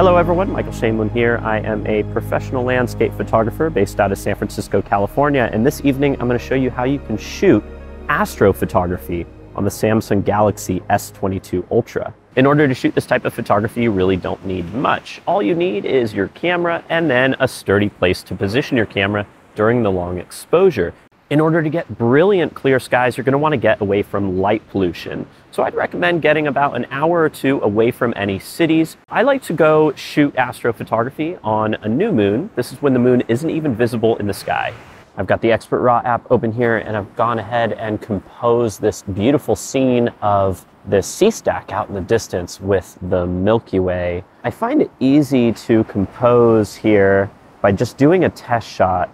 Hello everyone, Michael Shainblum here. I am a professional landscape photographer based out of San Francisco, California, and this evening I'm going to show you how you can shoot astrophotography on the Samsung Galaxy S22 Ultra. In order to shoot this type of photography, you really don't need much. All you need is your camera and then a sturdy place to position your camera during the long exposure. In order to get brilliant clear skies, you're going to want to get away from light pollution. So I'd recommend getting about an hour or two away from any cities. I like to go shoot astrophotography on a new moon. This is when the moon isn't even visible in the sky. I've got the Expert Raw app open here, and I've gone ahead and composed this beautiful scene of this sea stack out in the distance with the Milky Way. I find it easy to compose here by just doing a test shot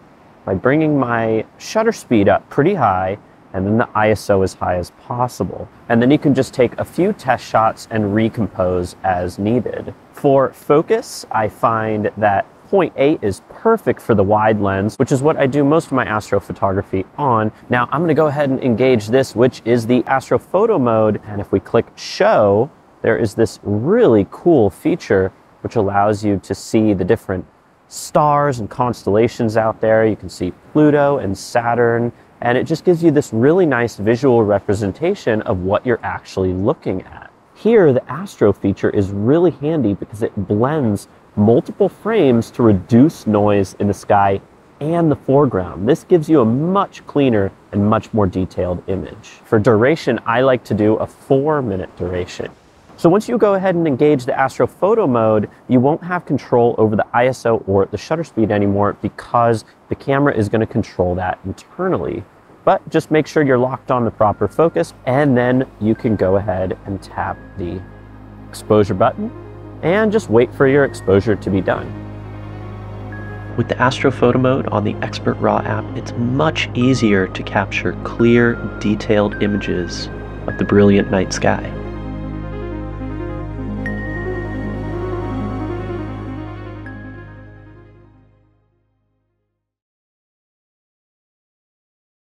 by bringing my shutter speed up pretty high and then the ISO as high as possible. And then you can just take a few test shots and recompose as needed. For focus, I find that 0.8 is perfect for the wide lens, which is what I do most of my astrophotography on. Now I'm gonna go ahead and engage this, which is the Astrophoto mode. And if we click show, there is this really cool feature which allows you to see the different stars and constellations out there. You can see Pluto and Saturn, and it just gives you this really nice visual representation of what you're actually looking at. Here, the Astro feature is really handy because it blends multiple frames to reduce noise in the sky and the foreground. This gives you a much cleaner and much more detailed image. For duration, I like to do a 4-minute duration. So once you go ahead and engage the Astrophoto mode, you won't have control over the ISO or the shutter speed anymore because the camera is going to control that internally. But just make sure you're locked on the proper focus, and then you can go ahead and tap the exposure button and just wait for your exposure to be done. With the Astrophoto mode on the Expert Raw app, it's much easier to capture clear, detailed images of the brilliant night sky.